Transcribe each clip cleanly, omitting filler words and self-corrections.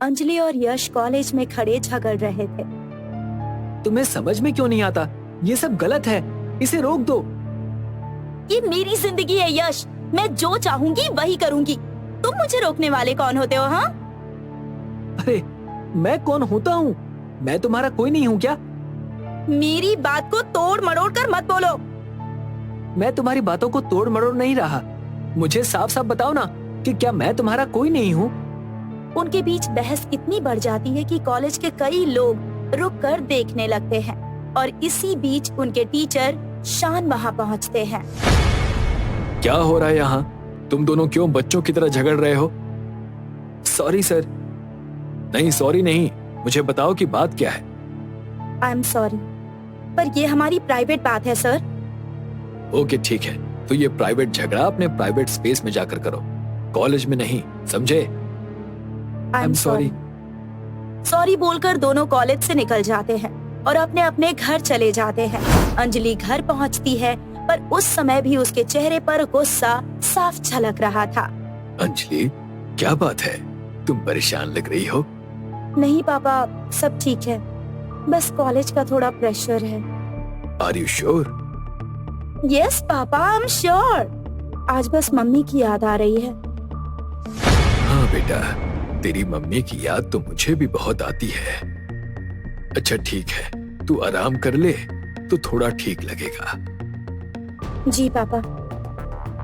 अंजलि और यश कॉलेज में खड़े झगड़ रहे थे। तुम्हें समझ में क्यों नहीं आता? ये सब गलत है, इसे रोक दो। ये मेरी जिंदगी है यश, मैं जो चाहूंगी वही करूंगी। तुम मुझे रोकने वाले कौन होते हो? हाँ, अरे मैं कौन होता हूँ? मैं तुम्हारा कोई नहीं हूँ क्या? मेरी बात को तोड़ मरोड़ कर मत बोलो। मैं तुम्हारी बातों को तोड़ मरोड़ नहीं रहा। मुझे साफ साफ बताओ ना कि क्या मैं तुम्हारा कोई नहीं हूँ? उनके बीच बहस इतनी बढ़ जाती है कि कॉलेज के कई लोग रुक कर देखने लगते हैं और इसी बीच उनके टीचर शान वहाँ पहुँचते हैं। क्या हो रहा है यहाँ? तुम दोनों क्यों बच्चों की तरह झगड़ रहे हो? Sorry sir. नहीं सॉरी नहीं, मुझे बताओ कि बात क्या है। आई एम सॉरी, पर ये हमारी प्राइवेट बात है सर। ओके ठीक है, तो ये प्राइवेट झगड़ा अपने प्राइवेट स्पेस में जाकर करो, कॉलेज में नहीं, समझे? I am sorry. सॉरी बोलकर दोनों कॉलेज से निकल जाते हैं और अपने अपने घर चले जाते हैं। अंजलि घर पहुंचती है, पर उस समय भी उसके चेहरे पर गुस्सा साफ झलक रहा था। अंजलि, क्या बात है? तुम परेशान लग रही हो। नहीं पापा, सब ठीक है, बस कॉलेज का थोड़ा प्रेशर है। Are you sure? Yes papa, I am sure. आज बस मम्मी की याद आ रही है। हाँ बेटा, तेरी मम्मी की याद तो मुझे भी बहुत आती है। अच्छा ठीक है, तू आराम कर ले तो थोड़ा ठीक लगेगा। जी पापा।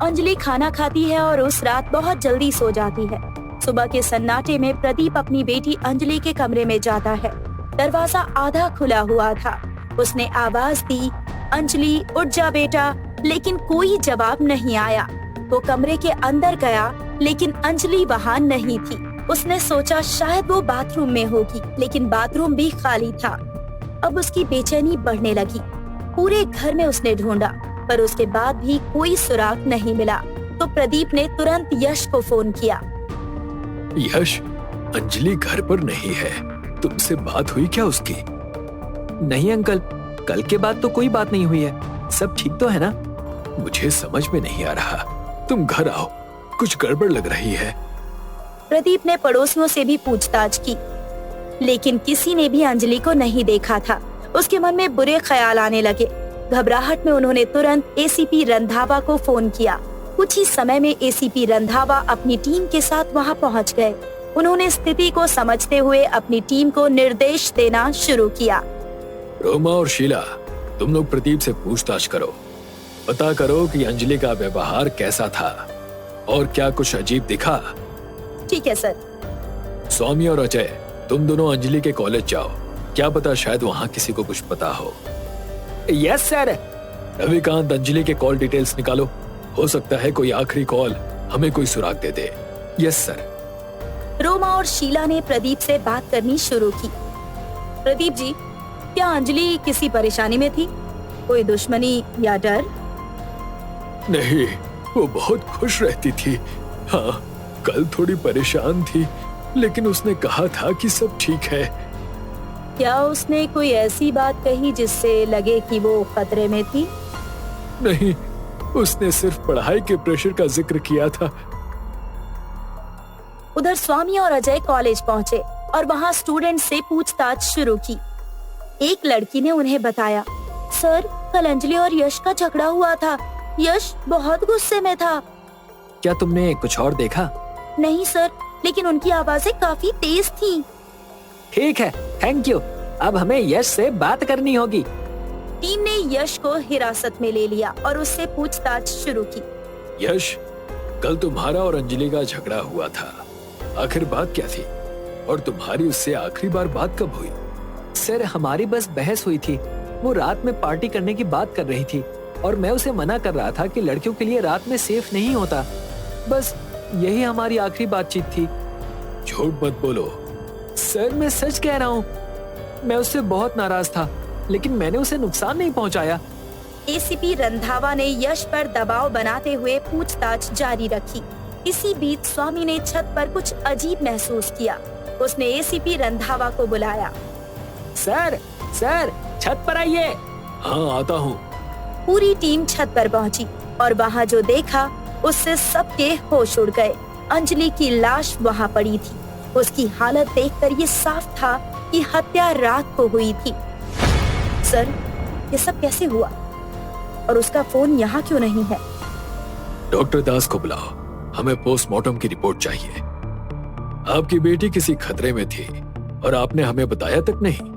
अंजलि खाना खाती है और उस रात बहुत जल्दी सो जाती है। सुबह के सन्नाटे में प्रदीप अपनी बेटी अंजलि के कमरे में जाता है। दरवाजा आधा खुला हुआ था। उसने आवाज दी, अंजलि उठ जा बेटा, लेकिन कोई जवाब नहीं आया। वो कमरे के अंदर गया, लेकिन अंजलि वहाँ नहीं थी। उसने सोचा शायद वो बाथरूम में होगी, लेकिन बाथरूम भी खाली था। अब उसकी बेचैनी बढ़ने लगी। पूरे घर में उसने ढूंढा, पर उसके बाद भी कोई सुराग नहीं मिला। तो प्रदीप ने तुरंत यश को फोन किया। यश, अंजलि घर पर नहीं है, तुमसे बात हुई क्या उसकी? नहीं अंकल, कल के बाद तो कोई बात नहीं हुई है, सब ठीक तो है ना? मुझे समझ में नहीं आ रहा, तुम घर आओ, कुछ गड़बड़ लग रही है। प्रदीप ने पड़ोसियों से भी पूछताछ की, लेकिन किसी ने भी अंजलि को नहीं देखा था। उसके मन में बुरे ख्याल आने लगे। घबराहट में उन्होंने तुरंत एसीपी रंधावा को फोन किया। कुछ ही समय में एसीपी रंधावा अपनी टीम के साथ वहां पहुंच गए। उन्होंने स्थिति को समझते हुए अपनी टीम को निर्देश देना शुरू किया। रोमा और शीला, तुम लोग प्रदीप से पूछताछ करो, पता करो कि अंजलि का व्यवहार कैसा था और क्या कुछ अजीब दिखा। ठीक है सर। स्वामी और अजय, तुम दोनों अंजलि के कॉलेज जाओ, क्या पता शायद वहाँ किसी को कुछ पता हो। Yes sir. रविकांत, अंजलि के कॉल डिटेल्स निकालो, हो सकता है कोई आखिरी कॉल हमें कोई सुराग दे दे। Yes sir. रोमा और शीला ने प्रदीप से बात करनी शुरू की। प्रदीप जी, क्या अंजलि किसी परेशानी में थी? कोई दुश्मनी या डर? नहीं, वो बहुत खुश रहती थी। हाँ, कल थोड़ी परेशान थी, लेकिन उसने कहा था कि सब ठीक है। क्या उसने कोई ऐसी बात कही जिससे लगे कि वो खतरे में थी? नहीं, उसने सिर्फ पढ़ाई के प्रेशर का जिक्र किया था। उधर स्वामी और अजय कॉलेज पहुंचे और वहां स्टूडेंट से पूछताछ शुरू की। एक लड़की ने उन्हें बताया, सर कल अंजलि और यश का झगड़ा हुआ था। यश बहुत गुस्से में था। क्या तुमने कुछ और देखा? नहीं सर, लेकिन उनकी आवाजें काफी तेज थीं। ठीक है, थैंक यू। अब हमें यश से बात करनी होगी। टीम ने यश को हिरासत में ले लिया और उससे पूछताछ शुरू की। यश, कल तुम्हारा और अंजलि का झगड़ा हुआ था, आखिर बात क्या थी और तुम्हारी उससे आखिरी बार बात कब हुई? सर, हमारी बस बहस हुई थी। वो रात में पार्टी करने की बात कर रही थी और मैं उसे मना कर रहा था कि लड़कियों के लिए रात में सेफ नहीं होता। बस यही हमारी आखिरी बातचीत थी। झूठ मत बोलो। सर, मैं सच कह रहा हूँ, मैं उससे बहुत नाराज था, लेकिन मैंने उसे नुकसान नहीं पहुँचाया। एसीपी रंधावा ने यश पर दबाव बनाते हुए पूछताछ जारी रखी। इसी बीच स्वामी ने छत पर कुछ अजीब महसूस किया। उसने एसीपी रंधावा को बुलाया। सर, सर, छत पर आइए। हाँ, आता हूँ। पूरी टीम छत पर पहुंची और वहां जो देखा उससे सबके होश उड़ गए। अंजलि की लाश वहां पड़ी थी। उसकी हालत देखकर ये साफ था कि हत्या रात को हुई थी। सर, ये सब कैसे हुआ और उसका फोन यहाँ क्यों नहीं है? डॉक्टर दास को बुलाओ, हमें पोस्टमार्टम की रिपोर्ट चाहिए। आपकी बेटी किसी खतरे में थी और आपने हमें बताया तक नहीं।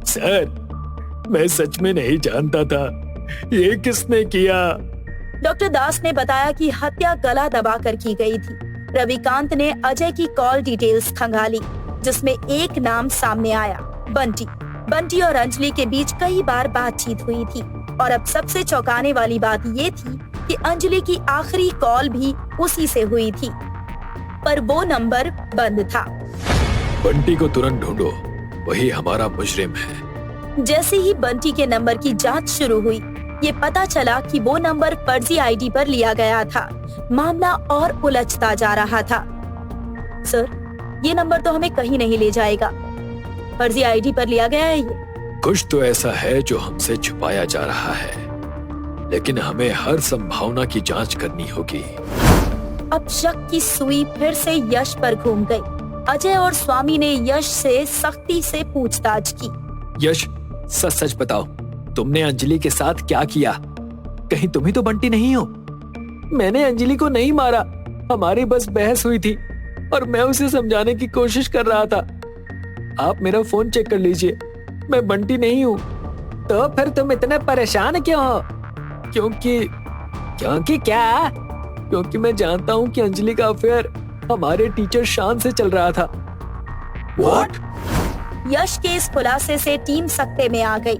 सर, मैं सच में नहीं जानता था ये किसने किया। डॉक्टर दास ने बताया कि हत्या गला दबाकर की गई थी। रविकांत ने अजय की कॉल डिटेल्स खंगाली, जिसमें एक नाम सामने आया, बंटी। बंटी और अंजलि के बीच कई बार बातचीत हुई थी और अब सबसे चौंकाने वाली बात ये थी कि अंजलि की आखिरी कॉल भी उसी से हुई थी, पर वो नंबर बंद था। बंटी को तुरंत ढूंढो, वही हमारा मुजरिम है। जैसे ही बंटी के नंबर की जांच शुरू हुई, ये पता चला कि वो नंबर फर्जी आईडी पर लिया गया था। मामला और उलझता जा रहा था। सर, ये नंबर तो हमें कहीं नहीं ले जाएगा। फर्जी आईडी पर लिया गया है ये। कुछ तो ऐसा है जो हमसे छुपाया जा रहा है, लेकिन हमें हर संभावना की जांच करनी होगी। अब शक की सुई फिर से यश पर घूम गई। अजय और स्वामी ने यश से सख्ती से पूछताछ की। यश, सच सच बताओ, तुमने अंजलि के साथ क्या किया? कहीं तुम ही तो बंटी नहीं हो? मैंने अंजलि को नहीं मारा, हमारी बस बहस हुई थी और मैं उसे समझाने की कोशिश कर रहा था। आप मेरा फोन चेक कर लीजिए, मैं बंटी नहीं हूँ। तो फिर तुम इतने परेशान क्यों हो? क्योंकि क्या? क्योंकि मैं जानता हूँ कि अंजलि का अफेयर हमारे टीचर शान से चल रहा था। What? यश के इस खुलासे से टीम सकते में आ गई।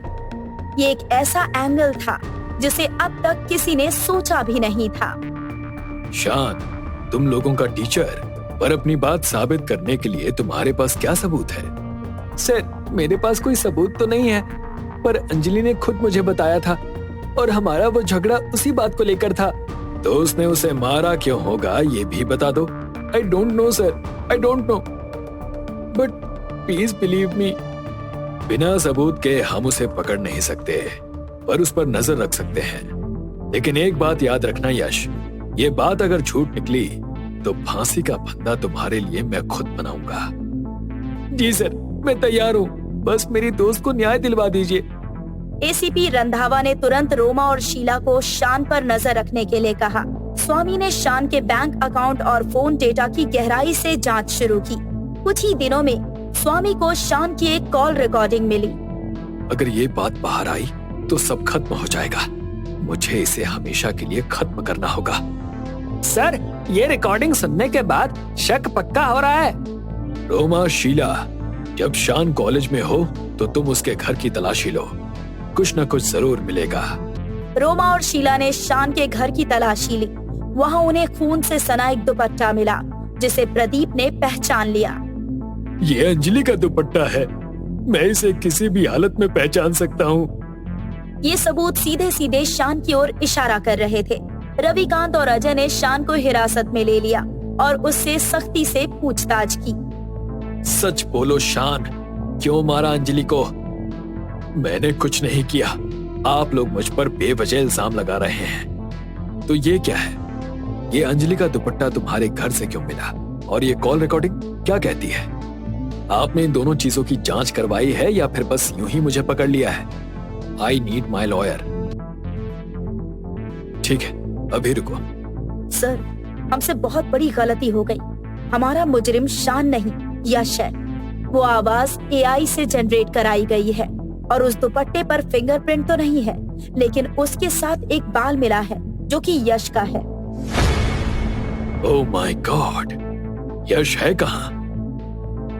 ये एक ऐसा एंगल था जिसे अब तक किसी ने सोचा भी नहीं था। शान, तुम लोगों का टीचर, पर अपनी बात साबित करने के लिए तुम्हारे पास क्या सबूत है? सर, मेरे पास कोई सबूत तो नहीं है, पर अंजलि ने खुद मुझे बताया था और हमारा वो झगड़ा उसी बात को लेकर था। तो उसने उसे मारा क्यों होगा ये भी बता दो। I don't know sir, I don't know, but please believe me. बिना सबूत के हम उसे पकड़ नहीं सकते, पर उस पर नजर रख सकते हैं। लेकिन एक बात याद रखना यश, ये बात अगर झूठ निकली तो फांसी का फंदा तुम्हारे लिए मैं खुद बनाऊंगा। जी सर, मैं तैयार हूँ, बस मेरी दोस्त को न्याय दिलवा दीजिए। एसीपी रंधावा ने तुरंत रोमा और शीला को शान पर नजर रखने के लिए कहा। स्वामी ने शान के बैंक अकाउंट और फोन डेटा की गहराई से जांच शुरू की। कुछ ही दिनों में स्वामी को शान की एक कॉल रिकॉर्डिंग मिली। अगर ये बात बाहर आई तो सब खत्म हो जाएगा। मुझे इसे हमेशा के लिए खत्म करना होगा। सर, ये रिकॉर्डिंग सुनने के बाद शक पक्का हो रहा है। रोमा, शीला, जब शान कॉलेज में हो तो तुम उसके घर की तलाशी लो, कुछ न कुछ जरूर मिलेगा। रोमा और शीला ने शान के घर की तलाशी ली। वहाँ उन्हें खून से सना एक दुपट्टा मिला, जिसे प्रदीप ने पहचान लिया। ये अंजलि का दुपट्टा है, मैं इसे किसी भी हालत में पहचान सकता हूँ। ये सबूत सीधे सीधे शान की ओर इशारा कर रहे थे। रविकांत और अजय ने शान को हिरासत में ले लिया और उससे सख्ती से पूछताछ की। सच बोलो शान, क्यों मारा अंजलि को? मैंने कुछ नहीं किया, आप लोग मुझ पर बेवजह इल्जाम लगा रहे हैं। तो ये क्या है? ये अंजलि का दुपट्टा तुम्हारे घर से क्यों मिला? और ये कॉल रिकॉर्डिंग क्या कहती है? आपने इन दोनों चीजों की जांच करवाई है या फिर बस यूं ही मुझे पकड़ लिया है? I need my lawyer. ठीक है, अभी रुको। सर, हमसे बहुत बड़ी गलती हो गई। हमारा मुजरिम शान नहीं, यश है। वो आवाज एआई से जनरेट कराई गई है और उस दुपट्टे पर फिंगरप्रिंट तो नहीं है, लेकिन उसके साथ एक बाल मिला है जो कि यश का है। ओह माय गॉड, यश है कहाँ?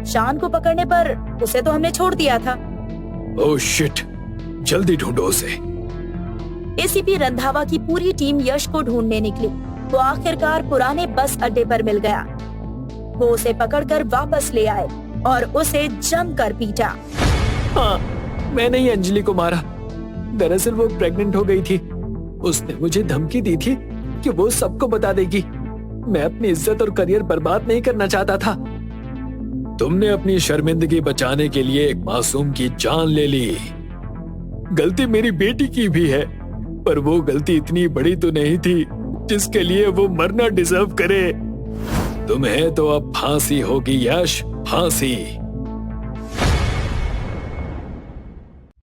शान को पकड़ने पर उसे तो हमने छोड़ दिया था। ओह शिट, जल्दी ढूंढो उसे। एसीपी रंधावा की पूरी टीम यश को ढूंढने निकली। वो आखिरकार पुराने बस अड्डे पर मिल गया। वो उसे पकड़कर वापस ले आए और उसे जमकर पीटा। हाँ, मैंने ही अंजलि को मारा। दरअसल वो प्रेग्नेंट हो गई थी। उसने मुझे धमकी दी थी कि वो सबको बता देगी। मैं अपनी इज्जत और करियर बर्बाद नहीं करना चाहता था। तुमने अपनी शर्मिंदगी बचाने के लिए एक मासूम की जान ले ली। गलती मेरी बेटी की भी है, पर वो गलती इतनी बड़ी तो नहीं थी जिसके लिए वो मरना डिजर्व करे। तुम्हें तो अब फांसी होगी यश, फांसी।